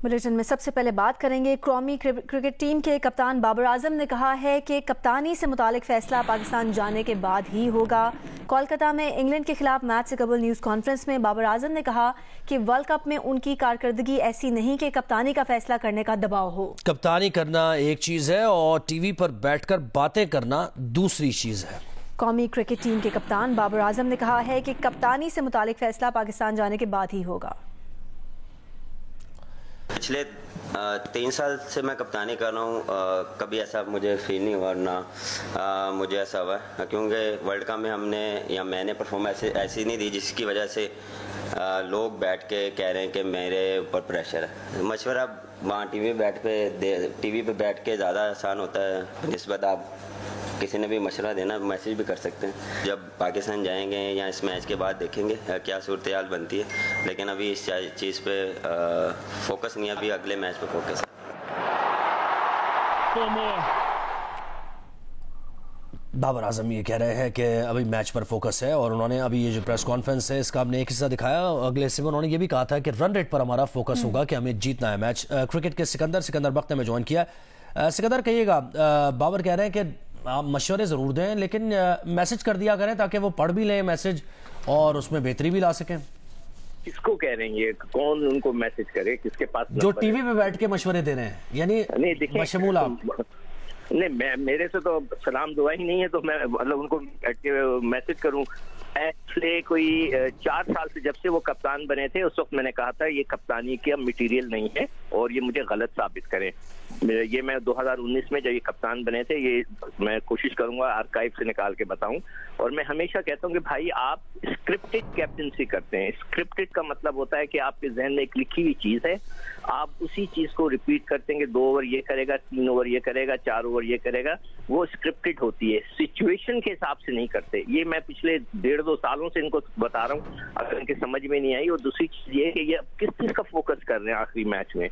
Bulletin में सबसे पहले बात करेंगे कौमी क्रिकेट टीम के कप्तान बाबर आजम ने कहा है कि कप्तानी से मुतालिक फैसला पाकिस्तान जाने के बाद ही होगा। कोलकाता में इंग्लैंड के खिलाफ मैच से कबल न्यूज़ कॉन्फ्रेंस में बाबर आजम ने कहा कि वर्ल्ड कप में उनकी कारकर्दगी ऐसी नहीं कि कप्तानी का फैसला करने का दबाव हो। कप्तानी करना एक चीज है और टीवी पर बैठकर बातें करना दूसरी चीज है। कौमी क्रिकेट टीम के कप्तान बाबर आजम ने कहा है कि कप्तानी से मुतालिक फैसला पाकिस्तान जाने के बाद ही होगा। पिछले 3 साल से मैं कप्तानी कर रहा हूँ, कभी ऐसा मुझे फील नहीं हुआ ना मुझे ऐसा हुआ, क्योंकि वर्ल्ड कप में हमने या मैंने परफॉर्मेंस ऐसी नहीं दी जिसकी वजह से लोग बैठ के कह रहे हैं कि मेरे ऊपर प्रेशर है। मशवरा वहाँ टीवी पे बैठ के ज़्यादा आसान होता है निस्बत आप किसी ने भी मशवरा देना, मैसेज भी कर सकते हैं। जब पाकिस्तान जाएंगे या इस मैच के बाद देखेंगे क्या सूरत हाल बनती है, लेकिन अभी इस चीज़ पे फोकस नहीं है, अभी अगले मैच पे फोकस है। बाबर आजम ये कह रहे हैं कि अभी मैच पर फोकस है और उन्होंने अभी ये जो प्रेस कॉन्फ्रेंस है इसका हमने एक हिस्सा दिखाया। अगले हिस्से में उन्होंने ये भी कहा था कि रन रेट पर हमारा फोकस होगा कि हमें जीतना है मैच। क्रिकेट के सिकंदर वक्त ने ज्वाइन किया। सिकंदर कहिएगा, बाबर कह रहे हैं कि आप मशवरे ज़रूर दें लेकिन मैसेज कर दिया करें ताकि वो पढ़ भी लें मैसेज और उसमें बेहतरी भी ला सकें। किसको कह रहे हैं ये, कौन उनको मैसेज करे, किसके पास जो टीवी पे बैठ के मशवरे दे रहे हैं, यानी मशमूल आप नहीं, मेरे से तो सलाम दुआ ही नहीं है तो मैं मतलब उनको मैसेज करूं। पिछले कोई 4 साल से जब से वो कप्तान बने थे उस वक्त मैंने कहा था ये कप्तानी का मटेरियल नहीं है और ये मुझे गलत साबित करें। ये मैं 2019 में जब ये कप्तान बने थे, ये मैं कोशिश करूंगा आर्काइव से निकाल के बताऊं। और मैं हमेशा कहता हूं कि भाई आप स्क्रिप्टेड कैप्टनसी करते हैं। स्क्रिप्टेड का मतलब होता है कि आपके जहन में एक लिखी हुई चीज है, आप उसी चीज को रिपीट करते हैं कि 2 ओवर ये करेगा, 3 ओवर ये करेगा, 4 ओवर ये करेगा, वो स्क्रिप्टेड होती है। सिचुएशन के हिसाब से नहीं करते। ये मैं पिछले 1.5-2 सालों से इनको बता रहा हूँ, अगर इनके समझ में नहीं आई। और दूसरी चीज ये है कि ये किस चीज का फोकस कर रहे हैं आखिरी मैच में।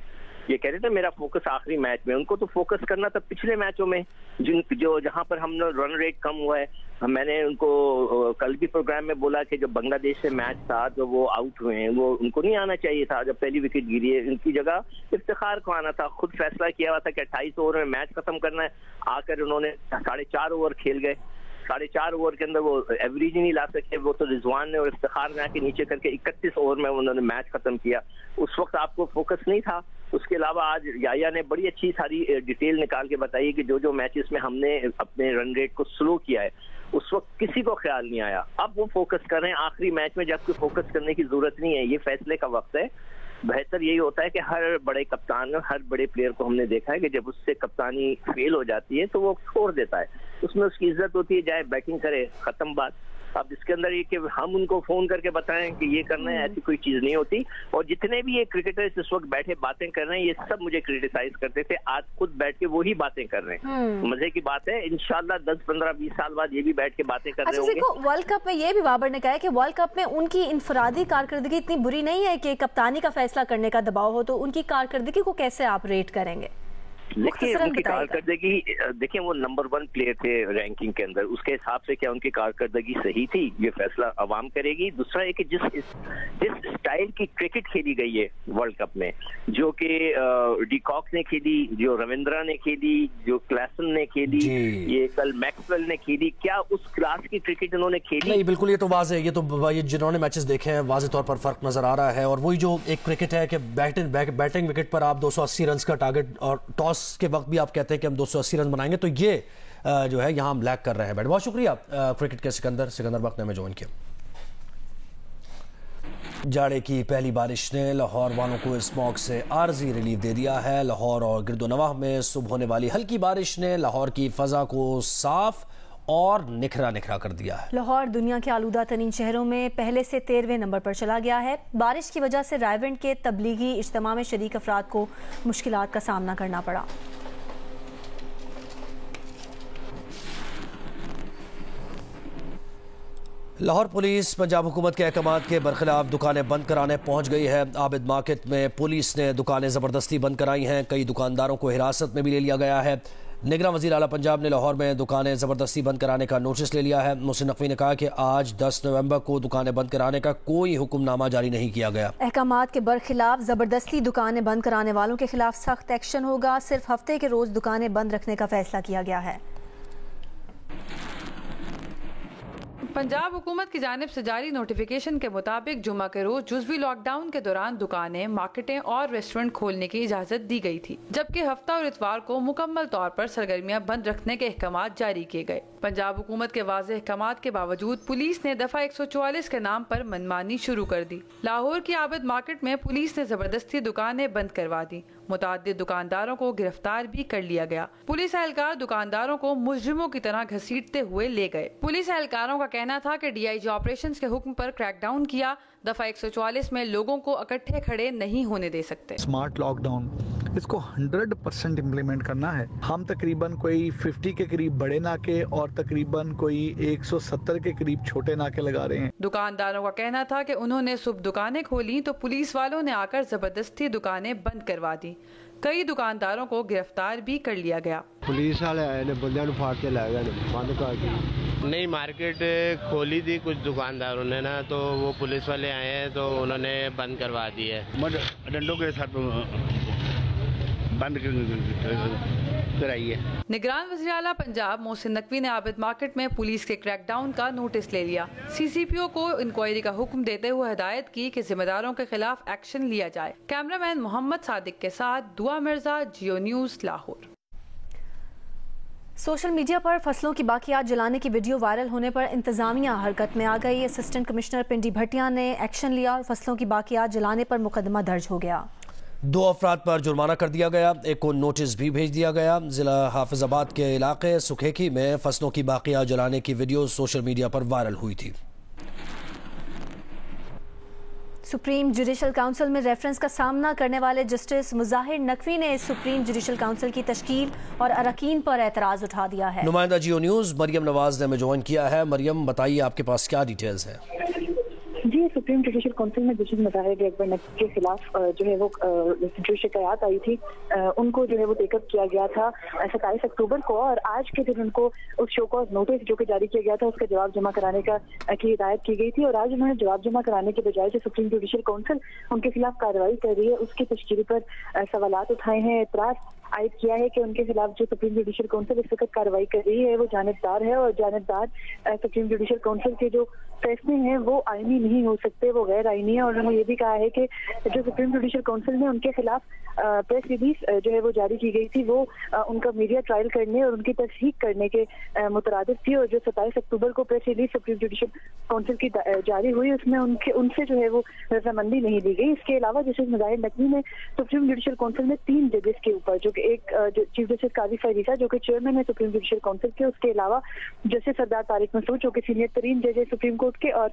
ये कह रहे थे मेरा फोकस आखिरी मैच में, उनको तो फोकस करना था पिछले मैचों में जहां पर हम रन रेट कम हुआ है। मैंने उनको कल भी प्रोग्राम में बोला कि जो बांग्लादेश से मैच था जो वो आउट हुए हैं, वो उनको नहीं आना चाहिए था। जब पहली विकेट गिरी है इनकी जगह इफ्तिखार को आना था। खुद फैसला किया हुआ था कि 28 ओवर में मैच खत्म करना है, आकर उन्होंने 4.5 ओवर खेल गए। 4.5 ओवर के अंदर वो एवरेज ही नहीं ला सके। वो तो रिजवान ने और इफ्तिखार ने आके नीचे करके 31 ओवर में उन्होंने मैच खत्म किया। उस वक्त आपको फोकस नहीं था। उसके अलावा आज याया ने बड़ी अच्छी सारी डिटेल निकाल के बताई कि जो मैचेस में हमने अपने रन रेट को स्लो किया है उस वक्त किसी को ख्याल नहीं आया। अब वो फोकस कर रहे हैं आखिरी मैच में जबकि फोकस करने की जरूरत नहीं है। ये फैसले का वक्त है। बेहतर यही होता है कि हर बड़े कप्तान, हर बड़े प्लेयर को हमने देखा है कि जब उससे कप्तानी फेल हो जाती है तो वो छोड़ देता है, उसमें उसकी इज्जत होती है, चाहे बैटिंग करे, खत्म बात। अब इसके अंदर ये कि हम उनको फोन करके बताएं कि ये करना है, ऐसी कोई चीज नहीं होती। और जितने भी ये क्रिकेटर्स इस वक्त बैठे बातें कर रहे हैं ये सब मुझे क्रिटिसाइज करते थे, आज खुद बैठ के वही बातें कर रहे हैं। मजे की बात है, इंशाल्लाह 10, 15, 20 साल बाद ये भी बैठ के बातें कर रहे होंगे। वर्ल्ड कप में ये भी बाबर ने कहा है कि वर्ल्ड कप में उनकी इनफरादी कारकर्दगी इतनी बुरी नहीं है कि कप्तानी का फैसला करने का दबाव हो, तो उनकी कारकर्दगी को कैसे आप रेट करेंगे? देखिए उनकी कारकर्दगी, देखिए वो नंबर 1 प्लेयर थे रैंकिंग के अंदर, उसके हिसाब से क्या उनकी कारकर्दगी सही थी ये फैसला अवाम करेगी। दूसरा है कि जिस स्टाइल की क्रिकेट खेली गई है वर्ल्ड कप में, जो कि डिकॉक ने खेली, जो रविंद्रा ने खेली, जो क्लासन ने खेली, ये कल मैक्सवेल ने खेली, क्या उस क्लास की क्रिकेट उन्होंने खेली? नहीं, बिल्कुल ये तो वाज़ेह है, ये तो ये जिन्होंने मैचेस देखे हैं वाज़ेह तौर पर फर्क नजर आ रहा है। और वही जो एक क्रिकेट है कि बैटिंग विकेट पर आप 280 रन का टारगेट और टॉस के वक्त भी आप कहते हैं कि हम 280 रन बनाएंगे, तो ये जो है यहां हम लैग कर रहे हैं। बैट बहुत शुक्रिया क्रिकेट के सिकंदर वक्त ने हमें ज्वाइन किया। जाड़े की पहली बारिश ने लाहौर वालों को स्मॉग से आर्जी रिलीफ दे दिया है। लाहौर और गिरदोनवाह में सुबह होने वाली हल्की बारिश ने लाहौर की फजा को साफ और निखरा कर दिया है। लाहौर दुनिया के आलूदा तरीन शहरों में पहले से 13वें नंबर पर चला गया है। बारिश की वजह से रायविंड के तबलीगी इज्तिमा में शरीक अफराद को मुश्किलात का सामना करना पड़ा। लाहौर पुलिस पंजाब हुकूमत के अहकामात के बरखिलाफ दुकानें बंद कराने पहुंच गई है। आबिद मार्केट में पुलिस ने दुकानें ज़बरदस्ती बंद कराई हैं। कई दुकानदारों को हिरासत में भी ले लिया गया है। निगरान वज़ीर आला पंजाब ने लाहौर में दुकानें ज़बरदस्ती बंद कराने का नोटिस ले लिया है। मोहसिन नकवी ने कहा कि आज 10 नवंबर को दुकानें बंद कराने का कोई हुक्मनामा जारी नहीं किया गया। अहकामात के बरखिलाफ ज़बरदस्ती दुकानें बंद कराने वालों के खिलाफ सख्त एक्शन होगा। सिर्फ हफ्ते के रोज दुकानें बंद रखने का फैसला किया गया है। पंजाब हुकूमत की जानिब से जारी नोटिफिकेशन के मुताबिक जुमा के रोज जुज़वी लॉकडाउन के दौरान दुकानें, मार्केटें और रेस्टोरेंट खोलने की इजाज़त दी गई थी, जबकि हफ्ता और इतवार को मुकम्मल तौर पर सरगर्मियां बंद रखने के अहकामात जारी किए गए। पंजाब हुकूमत के वाज़ेह अहकामात के बावजूद पुलिस ने दफ़ा 144 के नाम पर मनमानी शुरू कर दी। लाहौर की आबिद मार्केट में पुलिस ने जबरदस्ती दुकानें बंद करवा दी। मुताद्दिद दुकानदारों को गिरफ्तार भी कर लिया गया। पुलिस एहलकार दुकानदारों को मुजरिमों की तरह घसीटते हुए ले गए। पुलिस एहलकारों का कहना था कि डीआईजी ऑपरेशंस के हुक्म पर क्रैकडाउन किया। दफा 144 में लोगों को इकट्ठे खड़े नहीं होने दे सकते। स्मार्ट लॉकडाउन इसको 100% इम्प्लीमेंट करना है। हम तकरीबन कोई 50 के करीब बड़े नाके और तकरीबन कोई 170 के करीब छोटे नाके लगा रहे हैं। दुकानदारों का कहना था कि उन्होंने सुबह दुकानें खोली तो पुलिस वालों ने आकर जबरदस्ती दुकानें बंद करवा दी। कई दुकानदारों को गिरफ्तार भी कर लिया गया। पुलिस वाले आए ने बंदे नु फाड़ के ला गए, बंद कर दी। नहीं, मार्केट खोली थी कुछ दुकानदारों ने ना, तो वो पुलिस वाले आए हैं तो उन्होंने बंद करवा दी है। डंडों के साथ बंद कराई है। निगरान वज़ीर आला पंजाब मोहसिन नकवी ने आबिद मार्केट में पुलिस के क्रैकडाउन का नोटिस ले लिया। CCPO को इंक्वायरी का हुक्म देते हुए हिदायत की कि जिम्मेदारों के खिलाफ एक्शन लिया जाए। कैमरामैन मोहम्मद सादिक के साथ दुआ मिर्जा, जियो न्यूज़, लाहौर। सोशल मीडिया पर फसलों की बाकियात जलाने की वीडियो वायरल होने पर इंतजामिया हरकत में आ गई। असिस्टेंट कमिश्नर पिंडी भटिया ने एक्शन लिया और फसलों की बाकियात जलाने पर मुकदमा दर्ज हो गया। 2 अफराद पर जुर्माना कर दिया गया, एक को नोटिस भी भेज दिया गया। जिला हाफिजाबाद के इलाके सुखेकी में फसलों की बाकियात जलाने की वीडियो सोशल मीडिया पर वायरल हुई थी। सुप्रीम जुडिशल काउंसिल में रेफरेंस का सामना करने वाले जस्टिस मुजाहिर नकवी ने सुप्रीम जुडिशल काउंसिल की तश्कील और अरकान पर एतराज उठा दिया है। नुमाइंदा जियो न्यूज़ मरियम नवाज ने हमें ज्वाइन किया है। मरियम, बताइए आपके पास क्या डिटेल्स है? जी, सुप्रीम जुडिशल काउंसिल में जस्टिस मुजाहिर अकबर नकवी के खिलाफ जो है वो जो शिकायत आई थी उनको जो है वो टेकअप किया गया था 27 अक्टूबर को, और आज के दिन उनको उस शो कॉज नोटिस जो कि जारी किया गया था उसका जवाब जमा कराने की हिदायत की गई थी। और आज उन्होंने जवाब जमा कराने के बजाय जो सुप्रीम जुडिशल काउंसिल उनके खिलाफ कार्रवाई कर रही है उसकी तशकील पर सवालात उठाए हैं, एतराज आयद किया है कि उनके खिलाफ जो सुप्रीम जुडिशल काउंसिल इस वक्त कार्रवाई कर रही है वो जानिबदार है, और जानिबदार सुप्रीम जुडिशल काउंसिल के जो फैसले हैं वो आईनी नहीं हो सकते, वो गैर आईनी है। और उन्होंने ये भी कहा है कि जो सुप्रीम जुडिशल काउंसिल ने उनके खिलाफ प्रेस रिलीज जो है वो जारी की गई थी वो उनका मीडिया ट्रायल करने और उनकी तस्दीक करने के मुतरादिफ थी। और जो 27 अक्टूबर को press release supreme judicial council की जारी हुई उसमें उनसे जो है वो रजामंदी नहीं दी गई। इसके अलावा जस्टिस मुजाहिर नकवी ने सुप्रीम जुडिशल काउंसिल में 3 जजेस के ऊपर, जो कि एक चीफ जस्टिस काजी फरीसा जो कि चेयरमैन है सुप्रीम जुडिशल काउंसिल के, उसके अलावा जस्टिस सरदार तारिक मसूद जो कि सीनियर तरीन जज है सुप्रीम कोर्ट के, और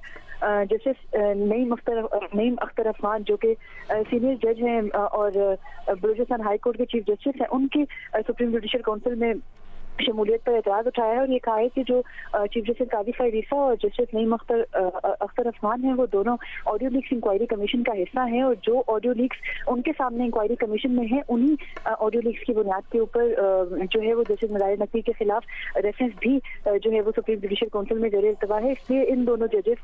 जस्टिस नईम अख्तर अफमान जो कि सीनियर जज हैं और बलूचिस्तान हाई कोर्ट के चीफ जस्टिस हैं, उनकी सुप्रीम जुडिशल काउंसिल में शमूलियत पर एतराज उठाया है। और ये कहा है कि जो चीफ जस्टिस काजी फरीसा और जस्टिस नईम अख्तर अफमान हैं वो दोनों ऑडियो लीक्स इंक्वायरी कमीशन का हिस्सा हैं, और जो ऑडियो लीक्स उनके सामने इंक्वायरी कमीशन में है उन्हीं ऑडियो लीक्स की बुनियाद के ऊपर जो है वो जस्टिस मुजाहिर नकवी के खिलाफ रेफरेंस भी जो है वो सुप्रीम जुडिशल काउंसिल में ज़ेरे इल्तवा है। इसलिए इन दोनों जजेस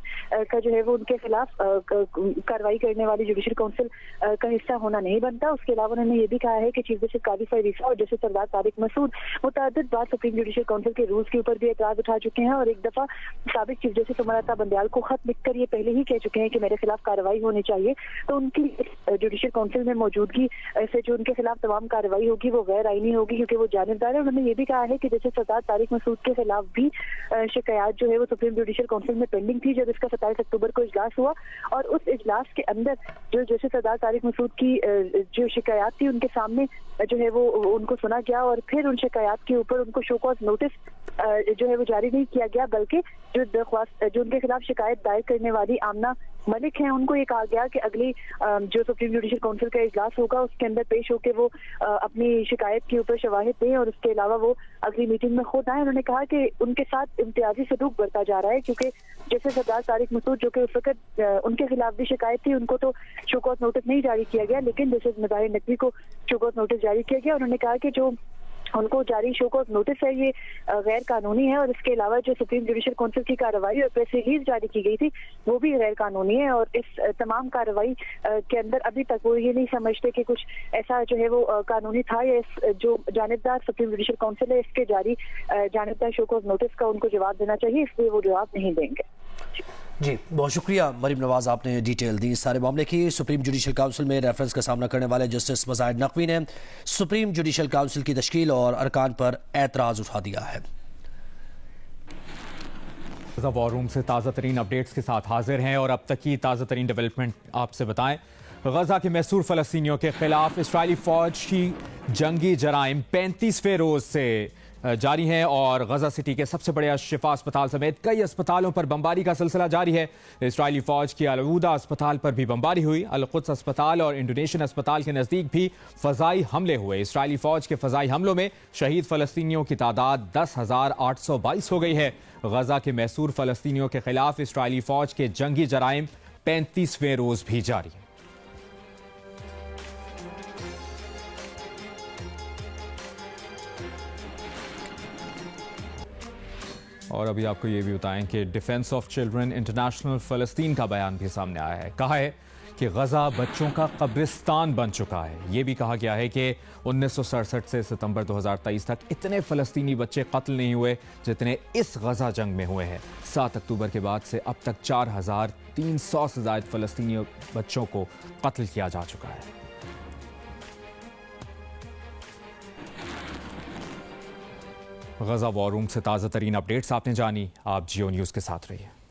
का जो है वो उनके खिलाफ कार्रवाई करने वाली जुडिशल काउंसिल का हिस्सा होना नहीं बनता। उसके अलावा उन्होंने ये भी कहा है कि चीफ जस्टिस काजी फरीसा और जस्टिस सरदार तारिक मसूद मुतअद्दिद बार सुप्रीम जुडिशल काउंसिल के रूल्स के ऊपर भी एतराज उठा चुके हैं, और एक दफा साबिक चीफ जस्टिस उमर अता बंदयाल को खत लिखकर ये पहले ही कह चुके हैं कि मेरे खिलाफ कार्रवाई होनी चाहिए। तो उनकी जुडिशल काउंसिल में मौजूदगी से जो उनके खिलाफ तमाम कार्रवाई होगी वो गैर आईनी होगी क्योंकि वो जानिबदार है। उन्होंने ये भी कहा है कि जस्टिस सरदार तारिक मसूद के खिलाफ भी शिकायत जो है वो सुप्रीम जुडिशल काउंसिल में पेंडिंग थी जब इसका 27 अक्टूबर को इजलास हुआ, और उस इजलास के अंदर जो जस्टिस सरदार तारिक मसूद की जो शिकायत थी उनके सामने जो है वो उनको सुना गया, और फिर उन शिकायत के ऊपर उनको शो कॉज नोटिस जो है वो जारी नहीं किया गया, बल्कि जो दरख्वास्त जो उनके खिलाफ शिकायत दायर करने वाली आमना मलिक हैं उनको ये कहा गया कि अगली जो सुप्रीम जुडिशल काउंसिल का इजलास होगा उसके अंदर पेश होकर वो अपनी शिकायत के ऊपर शवाहिद दें, और उसके अलावा वो अगली मीटिंग में खुद आए। उन्होंने कहा कि उनके साथ इम्तियाजी सलूक बरता जा रहा है क्योंकि जैसे सरदार तारिक मसूद जो कि उस वक्त उनके खिलाफ भी शिकायत थी उनको तो शो कॉज नोटिस नहीं जारी किया गया, लेकिन जैसे मुजाहिर नकवी को शो कॉज नोटिस जारी किया गया। उन्होंने कहा कि जो उनको जारी शो कॉज नोटिस है, ये गैर कानूनी है। और इसके अलावा जो सुप्रीम जुडिशल काउंसिल की कार्रवाई और प्रेस रिलीज जारी की गई थी वो भी गैर कानूनी है। और इस तमाम कार्रवाई के अंदर अभी तक वो ये नहीं समझते कि कुछ ऐसा जो है वो कानूनी था, या इस जो जानिबदार सुप्रीम जुडिशल काउंसिल है इसके जारी जानिबदार शो कॉज नोटिस का उनको जवाब देना चाहिए, इसलिए वो जवाब नहीं देंगे। जी बहुत शुक्रिया मरीम नवाज, आपने डिटेल दी इस सारे मामले की। सुप्रीम जुडिशल काउंसिल में रेफरेंस का सामना करने वाले जस्टिस मज़ाहिर नकवी ने सुप्रीम जुडिशल काउंसिल की तश्कील और अरकान पर एतराज़ उठा दिया है। वॉर रूम से ताज़ा तरीन अपडेट्स के साथ हाजिर हैं और अब तक की ताज़ा तरीन डेवलपमेंट आपसे बताएं। गजा के महसूर फ़लस्तीनियों के खिलाफ इस्राइली फ़ौज की जंगी जराइम 35वें रोज़ से जारी हैं और गजा सिटी के सबसे बड़े शिफा अस्पताल समेत कई अस्पतालों पर बमबारी का सिलसिला जारी है। इस्राइली फ़ौज की अलवूदा अस्पताल पर भी बमबारी हुई। अल-कुद्स अस्पताल और इंडोनेशियन अस्पताल के नज़दीक भी फ़ज़ाई हमले हुए। इस्राइली फ़ौज के फ़ज़ाई हमलों में शहीद फ़लस्तीनियों की तादाद 10,822 हो गई है। गजा के महसूर फ़लस्तीनियों के खिलाफ इस्राइली फ़ौज के जंगी जराइम 35वें रोज़ भी जारी है। और अभी आपको ये भी बताएं कि डिफेंस ऑफ चिल्ड्रन इंटरनेशनल फ़लस्तीन का बयान भी सामने आया है। कहा है कि गजा बच्चों का कब्रिस्तान बन चुका है। ये भी कहा गया है कि 1967 से सितंबर 2023 तक इतने फ़लस्तीनी बच्चे कत्ल नहीं हुए जितने इस गजा जंग में हुए हैं। 7 अक्टूबर के बाद से अब तक 4,300 से ज़ायद फ़लस्तीनी बच्चों को कत्ल किया जा चुका है। गजा वॉर रूम से ताज़ा तरीन अपडेट्स आपने जानी। आप जियो न्यूज़ के साथ रहिए।